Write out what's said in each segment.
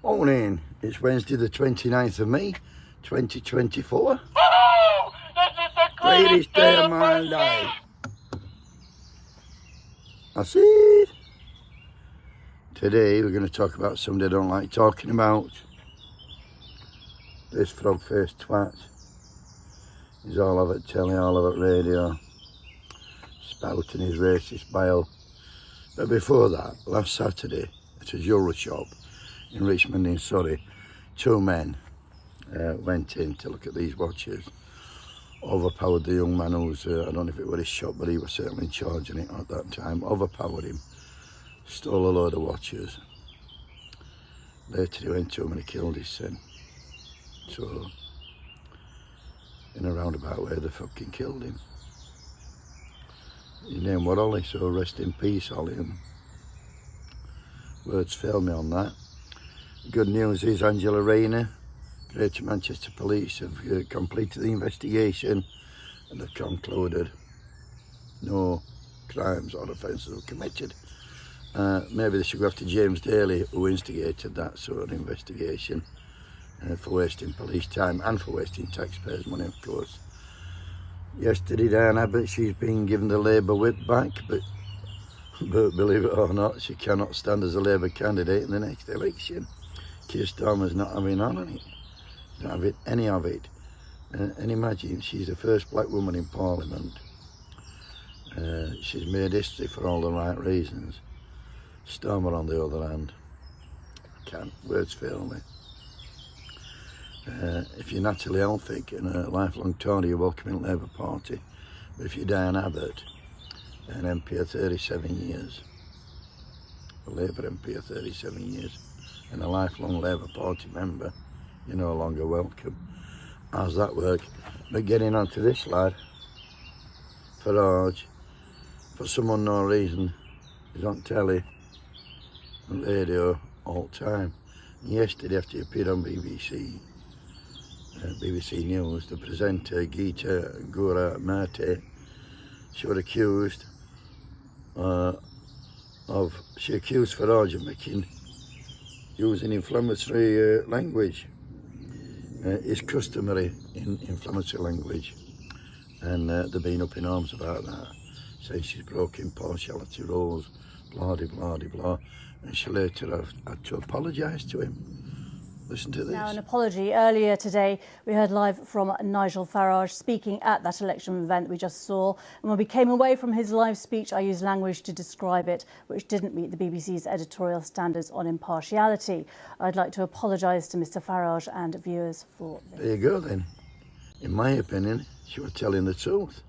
Morning, it's Wednesday the 29th of May 2024. Oh, this is the Greatest day of my life. That's it. Today we're going to talk about somebody I don't like talking about. This frog-faced twat. He's all over telly, all over radio, spouting his racist bile. But before that, last Saturday at a jewellery shop in Richmond in Surrey, two men went in to look at these watches, overpowered the young man who's, I don't know if it was his shop, but he was certainly in charge of it at that time, overpowered him, stole a load of watches. Later he went to him and he killed his son. So, in a roundabout way, they fucking killed him. His name was Ollie, so rest in peace, Ollie. And words fail me on that. Good news is Angela Rayner, Greater Manchester Police have completed the investigation and have concluded no crimes or offences were committed. Maybe they should go after James Daly, who instigated that sort of investigation, for wasting police time and for wasting taxpayers' money, of course. Yesterday, Diane Abbott, she's been given the Labour whip back, but believe it or not, she cannot stand as a Labour candidate in the next election. Keir Starmer's not having none of it. He's not having any of it. And imagine, she's the first black woman in Parliament. She's made history for all the right reasons. Starmer, on the other hand, words fail me. If you're Natalie Elphick and a lifelong Tory, you're welcome in the Labour Party. But if you're Diane Abbott, an MP of 37 years, a Labour MP of 37 years, and a lifelong Labour Party member, you're no longer welcome. How's that work? But getting on to this lad, Farage, for some unknown reason, he's on telly and radio all the time. And yesterday, after he appeared on BBC News, the presenter Geeta Gura Mate, she was accused she accused Farage of using inflammatory language. It's customary in inflammatory language, and they've been up in arms about that, saying she's broken impartiality rules, blah de blah de blah, and she later had to apologise to him. Listen to this. Now, an apology. Earlier today, we heard live from Nigel Farage speaking at that election event we just saw. And when we came away from his live speech, I used language to describe it, which didn't meet the BBC's editorial standards on impartiality. I'd like to apologise to Mr Farage and viewers for this. There you go then. In my opinion, she was telling the truth.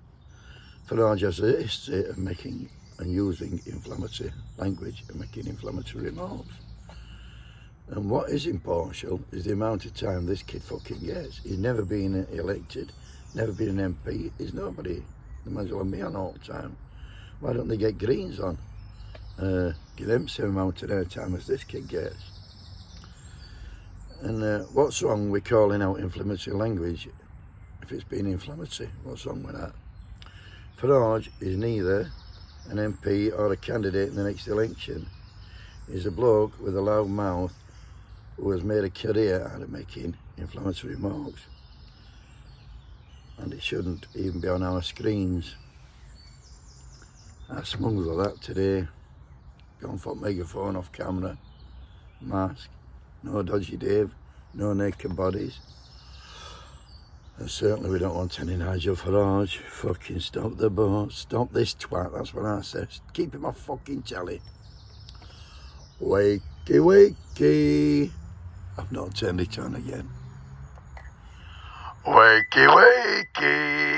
Farage has a history of making and using inflammatory language and making inflammatory remarks. And what is impartial is the amount of time this kid fucking gets. He's never been elected, never been an MP. He's nobody. They might as well be on all the time. Why don't they get Greens on? Give them the same amount of airtime as this kid gets. And what's wrong with calling out inflammatory language if it's been inflammatory? What's wrong with that? Farage is neither an MP or a candidate in the next election. He's a bloke with a loud mouth who has made a career out of making inflammatory remarks. And it shouldn't even be on our screens. I smuggled that today. Gone for megaphone off camera, mask, no dodgy Dave, no naked bodies. And certainly we don't want any Nigel Farage. Fucking stop the boat, stop this twat, that's what I said. Keep him off fucking telly. Wakey, wakey. I've not turned it on again. Wakey, wakey.